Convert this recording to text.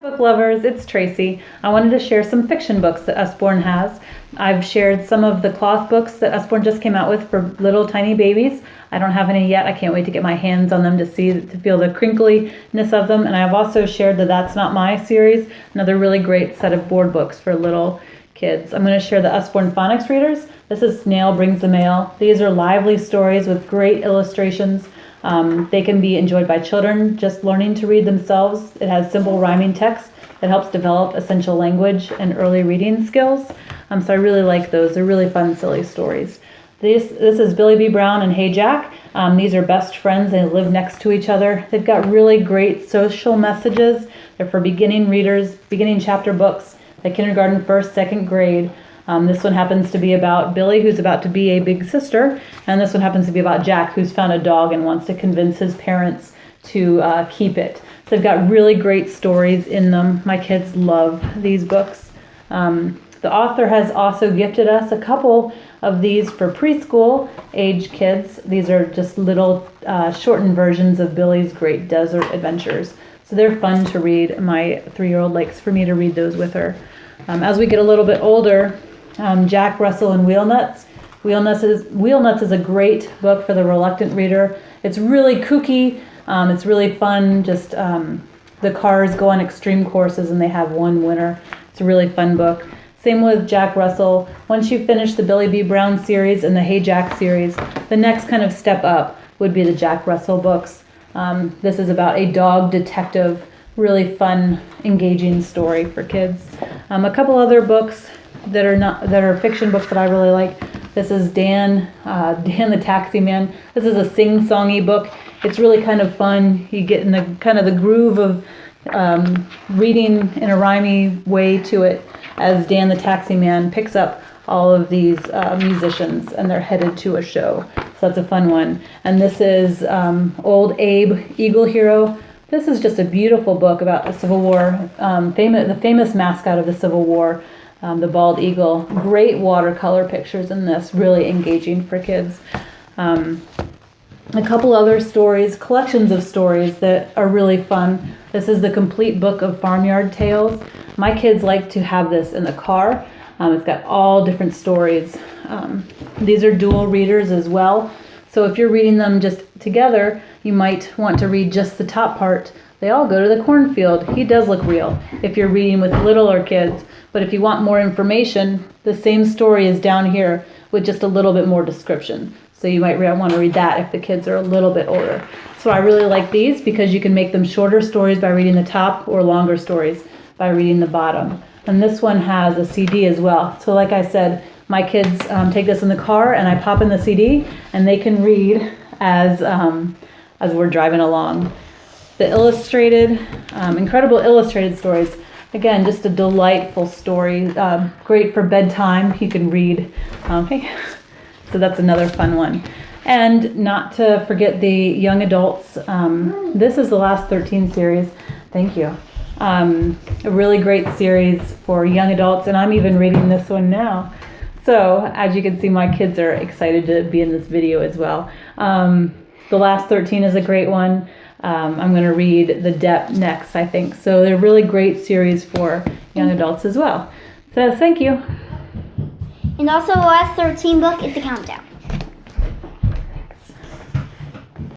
Book lovers, it's Tracy. I wanted to share some fiction books that Usborne has. I've shared some of the cloth books that Usborne just came out with for little tiny babies. I don't have any yet. I can't wait to get my hands on them to feel the crinkliness of them. And I've also shared the That's Not My series, another really great set of board books for little kids. I'm going to share the Usborne Phonics Readers. This is Snail Brings the Mail. These are lively stories with great illustrations. They can be enjoyed by children just learning to read themselves. It has simple rhyming text that helps develop essential language and early reading skills. So I really like those. They're really fun, silly stories. This is Billy B. Brown and Hey Jack. These are best friends. They live next to each other. They've got really great social messages. They're for beginning readers, beginning chapter books, like kindergarten, first, second grade. This one happens to be about Billy, who's about to be a big sister, and this one happens to be about Jack, who's found a dog and wants to convince his parents to keep it. So they've got really great stories in them. My kids love these books. The author has also gifted us a couple of these for preschool age kids. These are just little shortened versions of Billy's Great Desert Adventures. So they're fun to read. My 3-year-old likes for me to read those with her. As we get a little bit older, Jack Russell and Wheel Nuts. Wheel Nuts is a great book for the reluctant reader. It's really kooky. It's really fun. Just the cars go on extreme courses and they have one winner. It's a really fun book. Same with Jack Russell. Once you finish the Billy B. Brown series and the Hey Jack series, the next kind of step up would be the Jack Russell books. This is about a dog detective, really fun, engaging story for kids. A couple other books that are fiction books that I really like. This is Dan the Taxi Man. This is a sing-songy book. It's really kind of fun. You get in the kind of the groove of reading in a rhymey way to it as Dan the Taxi Man picks up all of these musicians and they're headed to a show. So that's a fun one. And this is Old Abe, Eagle Hero. This is just a beautiful book about the Civil War, the famous mascot of the Civil War, the bald eagle. Great watercolor pictures in this, really engaging for kids. A couple other stories, collections of stories that are really fun. This is the complete book of Farmyard Tales. My kids like to have this in the car. It's got all different stories. These are dual readers as well. So if you're reading them just together, you might want to read just the top part. They all go to the cornfield. He does look real if you're reading with littler kids. But if you want more information, the same story is down here with just a little bit more description. So you might want to read that if the kids are a little bit older. So I really like these because you can make them shorter stories by reading the top or longer stories by reading the bottom. And this one has a CD as well. So like I said, my kids take this in the car and I pop in the CD and they can read as we're driving along. The illustrated, incredible illustrated stories. Again, just a delightful story. Great for bedtime. You can read. Hey. So that's another fun one. And not to forget the young adults. This is the Last 13 series. Thank you. A really great series for young adults, and I'm even reading this one now. So as you can see, my kids are excited to be in this video as well. The Last 13 is a great one. I'm going to read The Depp next, I think. So they're really great series for young adults as well. So thank you. And also the Last 13 book is The Countdown.